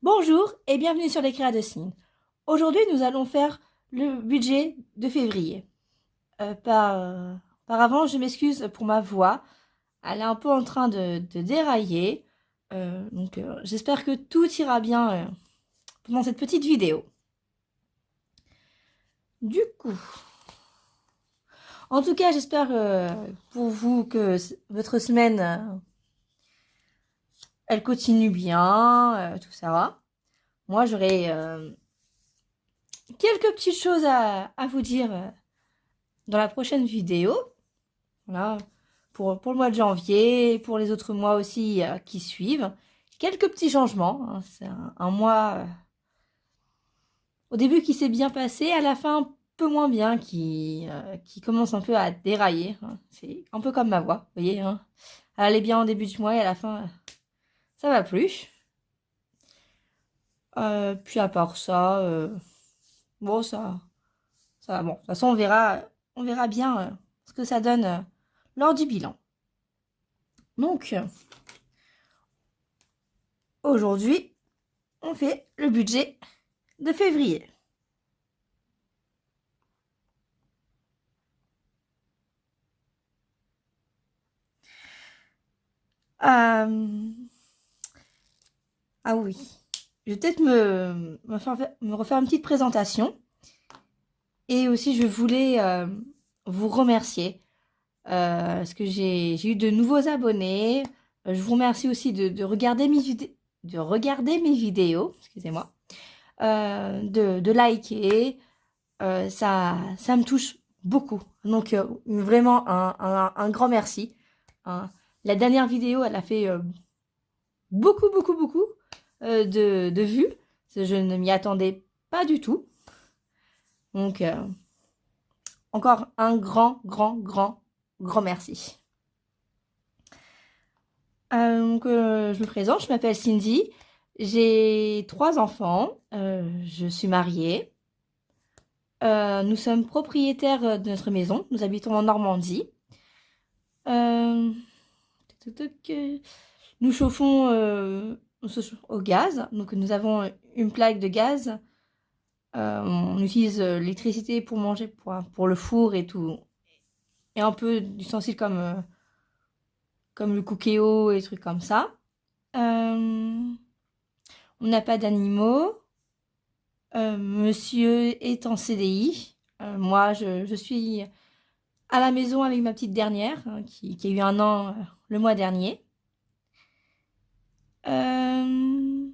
Bonjour et bienvenue sur les créas de Cine. Aujourd'hui, nous allons faire le budget de février. Par avant, je m'excuse pour ma voix. Elle est un peu en train de dérailler. J'espère que tout ira bien pendant cette petite vidéo. Du coup, en tout cas, j'espère pour vous que votre semaine, elle continue bien, tout ça va. Moi, j'aurai quelques petites choses à vous dire dans la prochaine vidéo. Voilà, pour le mois de janvier, pour les autres mois aussi qui suivent. Quelques petits changements, hein. C'est un mois au début qui s'est bien passé, à la fin un peu moins bien, qui commence un peu à dérailler, hein. C'est un peu comme ma voix, vous voyez, hein. Elle allait bien au début du mois et à la fin, ça va plus. Puis à part ça, bon, ça va. Bon, de toute façon, on verra bien ce que ça donne lors du bilan. Donc, aujourd'hui, on fait le budget de février. Euh, Ah oui, je vais peut-être me refaire une petite présentation. Et aussi, je voulais vous remercier parce que j'ai eu de nouveaux abonnés. Je vous remercie aussi de regarder de regarder mes vidéos, excusez-moi, de liker. Ça me touche beaucoup. Donc, vraiment un grand merci, hein. La dernière vidéo, elle a fait beaucoup de vues. Je ne m'y attendais pas du tout. Donc, encore un grand merci. Je me présente, je m'appelle Cindy. J'ai 3 enfants. Je suis mariée. Nous sommes propriétaires de notre maison. Nous habitons en Normandie. Euh, Nous chauffons au gaz. Donc, nous avons une plaque de gaz. On utilise l'électricité pour manger, pour le four et tout. Et un peu d'ustensiles comme le cookéo et des trucs comme ça. On n'a pas d'animaux. Monsieur est en CDI. Moi, je suis à la maison avec ma petite dernière, hein, qui a eu 1 an le mois dernier. Euh,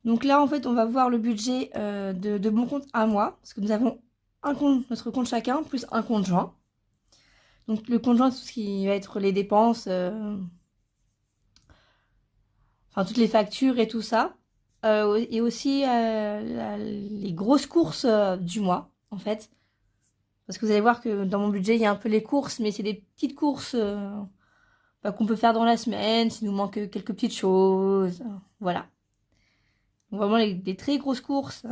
donc là, en fait, on va voir le budget de mon compte à moi, parce que nous avons un compte, notre compte chacun, plus un compte joint. Donc le compte joint, tout ce qui va être les dépenses, enfin toutes les factures et tout ça. Et aussi les grosses courses du mois, en fait. Parce que vous allez voir que dans mon budget, il y a un peu les courses, mais c'est des petites courses qu'on peut faire dans la semaine, s'il nous manque quelques petites choses. Voilà. Donc vraiment, les très grosses courses,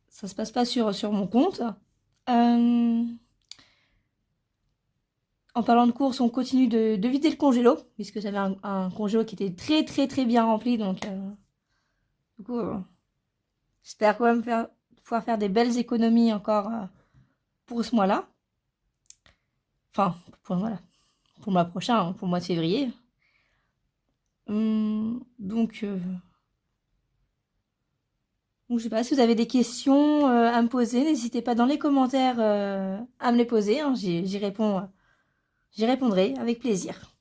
ça se passe pas sur mon compte. Euh, En parlant de courses, on continue de vider le congélo, puisque j'avais un congélo qui était très bien rempli. Donc, du coup, j'espère quand même pouvoir faire des belles économies encore pour ce mois-là. Enfin, voilà, pour le mois prochain, hein, pour le mois de février. Donc, je sais pas si vous avez des questions à me poser, n'hésitez pas dans les commentaires à me les poser, hein. J'y répondrai avec plaisir.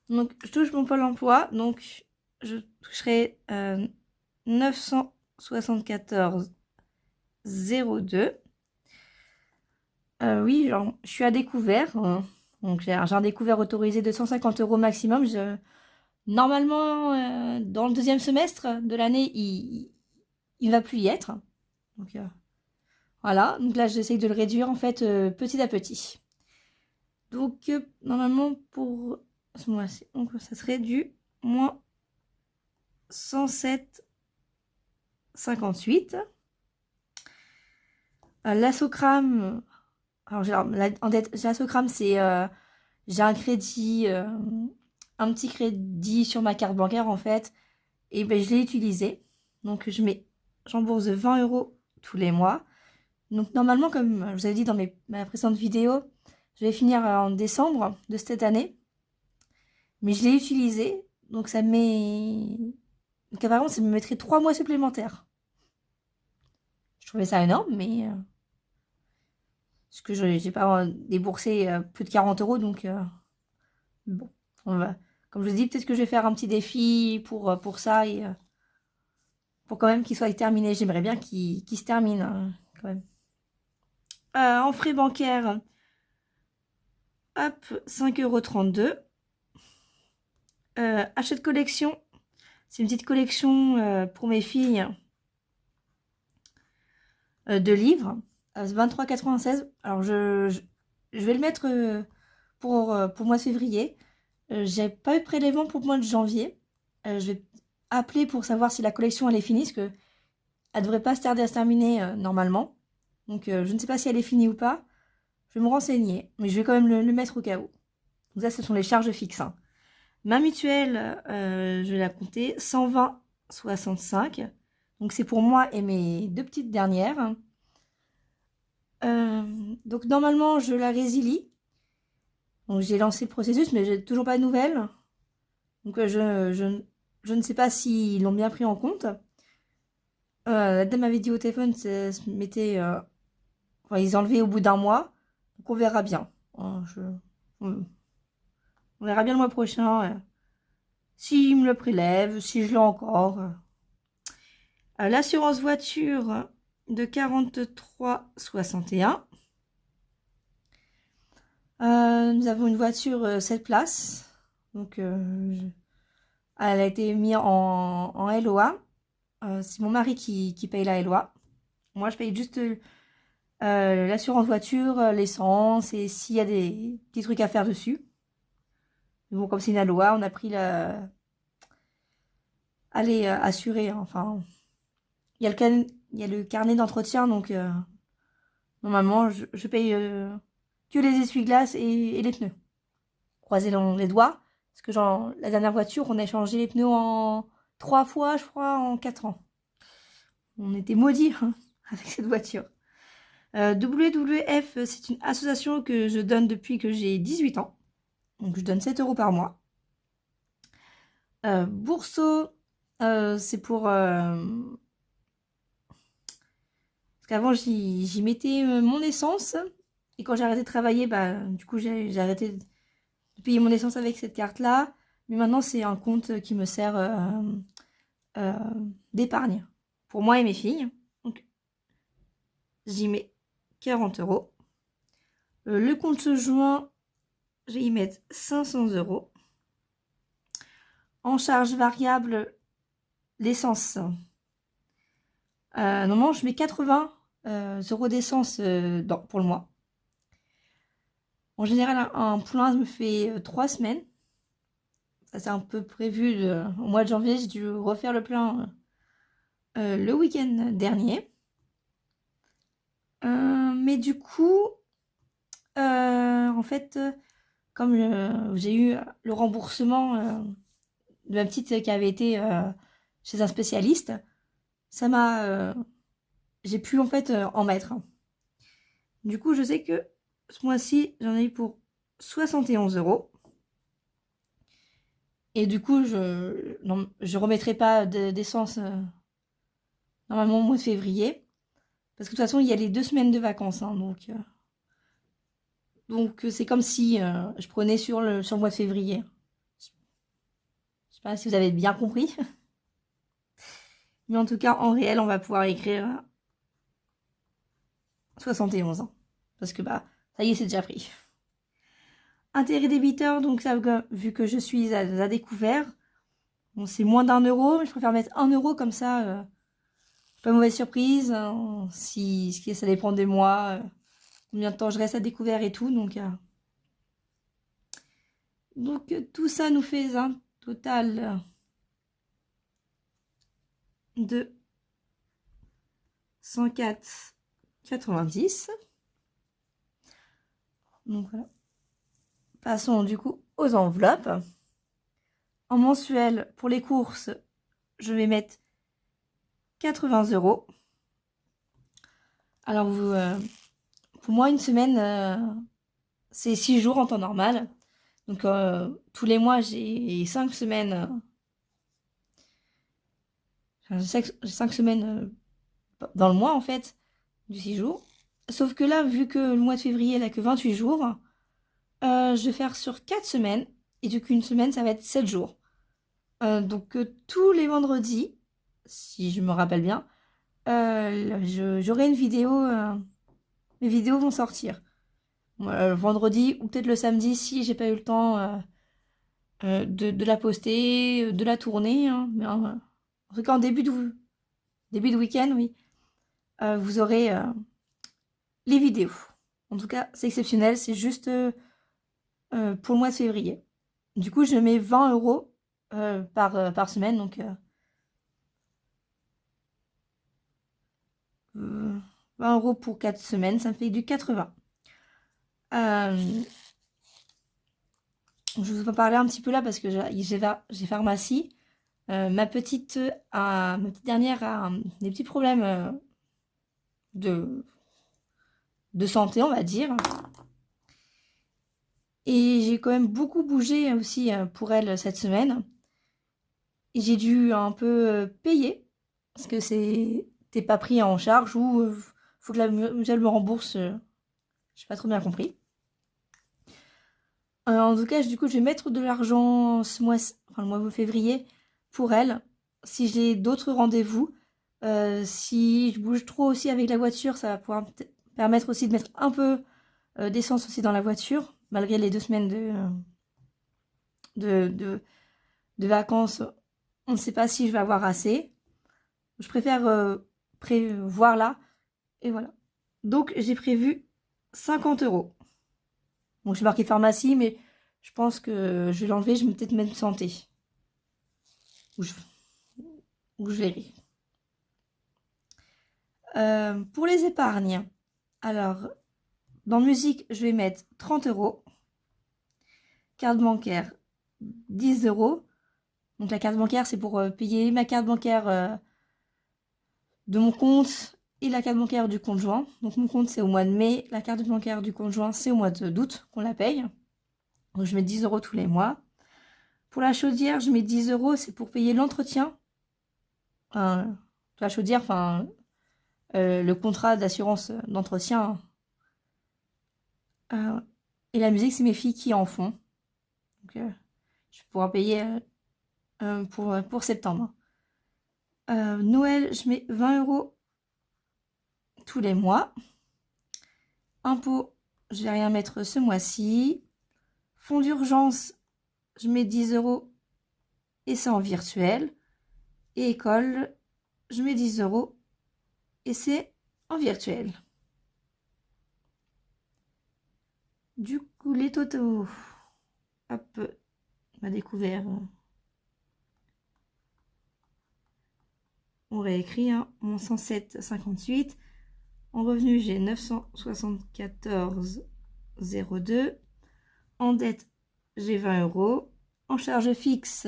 Donc, je touche mon Pôle emploi, donc je toucherai 974,02. Oui, genre, je suis à découvert, hein. Donc j'ai un découvert autorisé de 150 € maximum. Normalement, dans le deuxième semestre de l'année, il ne va plus y être. Donc voilà, donc là j'essaye de le réduire en fait petit à petit. Donc normalement pour ce mois-ci, donc ça serait du moins 107,58. La Socram, alors en dette, la Socram c'est j'ai un crédit un petit crédit sur ma carte bancaire en fait. Et ben, je l'ai utilisé. Donc j'embourse 20 € tous les mois. Donc normalement, comme je vous avais dit dans ma précédente vidéo, je vais finir en décembre de cette année. Mais je l'ai utilisé. Donc ça met... Donc apparemment, ça me mettrait 3 mois supplémentaires. Je trouvais ça énorme, mais... parce que j'ai pas déboursé plus de 40 €, donc... bon, on va... Comme je vous dis, peut-être que je vais faire un petit défi pour ça et... pour quand même qu'il soit terminé. J'aimerais bien qu'il se termine, hein, quand même. En frais bancaires, hop, 5,32 €. Achat de collection, c'est une petite collection pour mes filles de livres. 23,96 €. Alors je vais le mettre pour le mois de février. J'ai pas eu de prélèvement pour le mois de janvier. Je vais appeler pour savoir si la collection elle est finie, parce que elle devrait pas se tarder à se terminer normalement. Donc je ne sais pas si elle est finie ou pas. Je vais me renseigner, mais je vais quand même le mettre au cas où. Donc ça, ce sont les charges fixes, hein. Ma mutuelle, je vais la compter, 120,65 €. Donc c'est pour moi et mes deux petites dernières. Donc normalement, je la résilie. Donc j'ai lancé le processus, mais j'ai toujours pas de nouvelles. Donc je ne sais pas s'ils l'ont bien pris en compte. La dame m'avait dit au téléphone, ça se mettait... enfin, ils enlevaient au bout d'un mois. Donc on verra bien. On verra bien le mois prochain. S'ils me le prélèvent, si je l'ai encore. L'assurance voiture de 43,61 €. Nous avons une voiture 7 places. Donc, elle a été mise en LOA. C'est mon mari qui paye la LOA. Moi, je paye juste l'assurance voiture, l'essence et s'il y a des petits trucs à faire dessus. Mais bon, comme c'est une LOA, on a pris la... Elle est assurée, hein. Enfin, il y a le carnet d'entretien, donc normalement, je paye que les essuie-glaces et les pneus. Croisez les doigts, parce que la dernière voiture, on a changé les pneus en 3 fois, je crois, en 4 ans. On était maudits hein, avec cette voiture. WWF, c'est une association que je donne depuis que j'ai 18 ans. Donc je donne 7 € par mois. Bourseau, c'est pour... parce qu'avant, j'y mettais mon essence. Et quand j'ai arrêté de travailler, bah, du coup, j'ai arrêté de payer mon essence avec cette carte-là. Mais maintenant, c'est un compte qui me sert d'épargne pour moi et mes filles. Donc, j'y mets 40 €. Le compte joint, je vais y mettre 500 €. En charge variable, l'essence. Normalement, je mets 80 € d'essence pour le mois. En général, un plein me fait 3 semaines. Ça, c'est un peu prévu. Au mois de janvier, j'ai dû refaire le plein le week-end dernier. Mais du coup, en fait, comme j'ai eu le remboursement de ma petite qui avait été chez un spécialiste, ça m'a... j'ai pu en fait en mettre. Du coup, je sais que ce mois-ci, j'en ai eu pour 71 €. Et du coup, je remettrai pas d'essence normalement au mois de février. Parce que de toute façon, il y a les 2 semaines de vacances. Hein, donc c'est comme si je prenais sur le mois de février. Je sais pas si vous avez bien compris. Mais en tout cas, en réel, on va pouvoir écrire 71 ans. Parce que bah, ça y est, c'est déjà pris. Intérêt débiteur, donc ça, vu que je suis à découvert, bon, c'est moins d'1 €, mais je préfère mettre 1 € comme ça. Pas mauvaise surprise, hein, si ça dépend des mois, combien de temps je reste à découvert et tout. Donc tout ça nous fait un total de 104,90 €. Donc voilà. Passons du coup aux enveloppes. En mensuel, pour les courses, je vais mettre 80 €. Alors, pour moi, une semaine, c'est 6 jours en temps normal. Donc, tous les mois, j'ai 5 semaines. J'ai 5 semaines dans le mois, en fait, du 6 jours. Sauf que là, vu que le mois de février, il n'a que 28 jours, je vais faire sur 4 semaines. Et du coup, une semaine, ça va être 7 jours. Donc, tous les vendredis, si je me rappelle bien, j'aurai une vidéo. Les vidéos vont sortir. Le vendredi ou peut-être le samedi si j'ai pas eu le temps de la poster, de la tourner. Hein. Mais en tout cas, en début de week-end, oui, vous aurez les vidéos. En tout cas, c'est exceptionnel. C'est juste pour le mois de février. Du coup, je mets 20 € par semaine. Donc, 20 € pour 4 semaines, ça me fait du 80. Je vous en parler un petit peu là parce que j'ai pharmacie. Ma petite dernière a des petits problèmes de, de santé, on va dire. Et j'ai quand même beaucoup bougé aussi pour elle cette semaine. Et j'ai dû un peu payer parce que t'es pas pris en charge ou faut que la mutuelle me rembourse. J'ai pas trop bien compris. En tout cas, du coup, je vais mettre de l'argent ce mois, enfin le mois de février pour elle. Si j'ai d'autres rendez-vous, si je bouge trop aussi avec la voiture, ça va pouvoir permettre aussi de mettre un peu d'essence aussi dans la voiture, malgré les 2 semaines de, de, de vacances. On ne sait pas si je vais avoir assez. Je préfère prévoir là. Et voilà. Donc, j'ai prévu 50 €. Bon, j'ai marqué pharmacie, mais je pense que je vais l'enlever. Je vais peut-être mettre santé. Ou je verrai. Pour les épargnes, alors, dans musique, je vais mettre 30 €. Carte bancaire, 10 €. Donc la carte bancaire, c'est pour payer ma carte bancaire de mon compte et la carte bancaire du conjoint. Donc mon compte, c'est au mois de mai. La carte bancaire du conjoint, c'est au mois d'août qu'on la paye. Donc je mets 10 € tous les mois. Pour la chaudière, je mets 10 €. C'est pour payer l'entretien. La chaudière, enfin, le contrat d'assurance d'entretien. Et la musique, c'est mes filles qui en font. Donc, je vais pouvoir payer pour septembre. Noël, je mets 20 € tous les mois. Impôts, je vais rien mettre ce mois-ci. Fonds d'urgence, je mets 10 € et c'est en virtuel. Et école, je mets 10 € et c'est en virtuel. Du coup, les totaux, hop, on a découvert. On réécrit, hein, mon 107,58. En revenu, j'ai 974,02. En dette, j'ai 20 €. En charge fixe,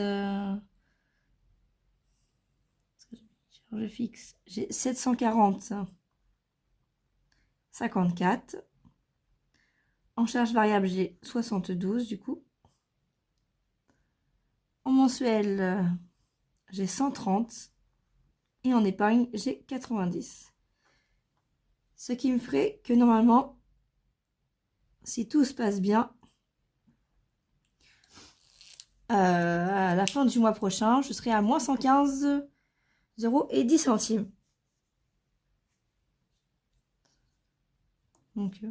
j'ai 740,54. En charge variable, j'ai 72 du coup. En mensuel, j'ai 130. Et en épargne, j'ai 90. Ce qui me ferait que normalement, si tout se passe bien, à la fin du mois prochain, je serai à moins 115,10 €. Donc,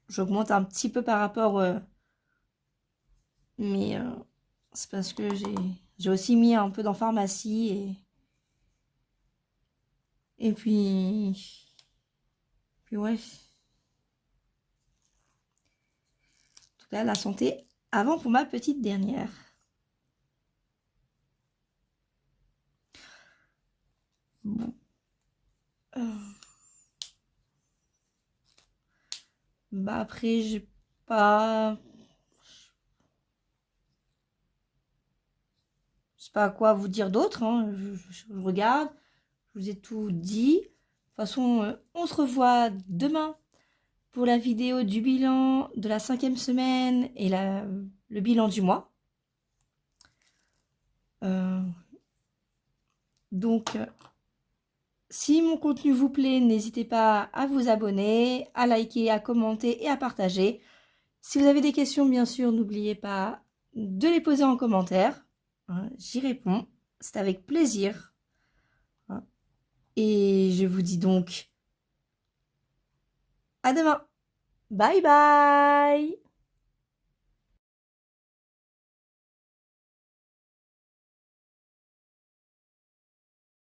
j'augmente un petit peu par rapport, mais c'est parce que j'ai aussi mis un peu dans pharmacie et puis ouais. En tout cas, la santé avant pour ma petite dernière. Bon. Bah après, j'ai pas. sais pas quoi vous dire d'autre, hein. Je regarde, je vous ai tout dit. De toute façon, on se revoit demain pour la vidéo du bilan de la 5e semaine et le bilan du mois. Donc, si mon contenu vous plaît, n'hésitez pas à vous abonner, à liker, à commenter et à partager. Si vous avez des questions, bien sûr, n'oubliez pas de les poser en commentaire. Hein, j'y réponds. C'est avec plaisir. Hein. Et je vous dis donc à demain. Bye bye!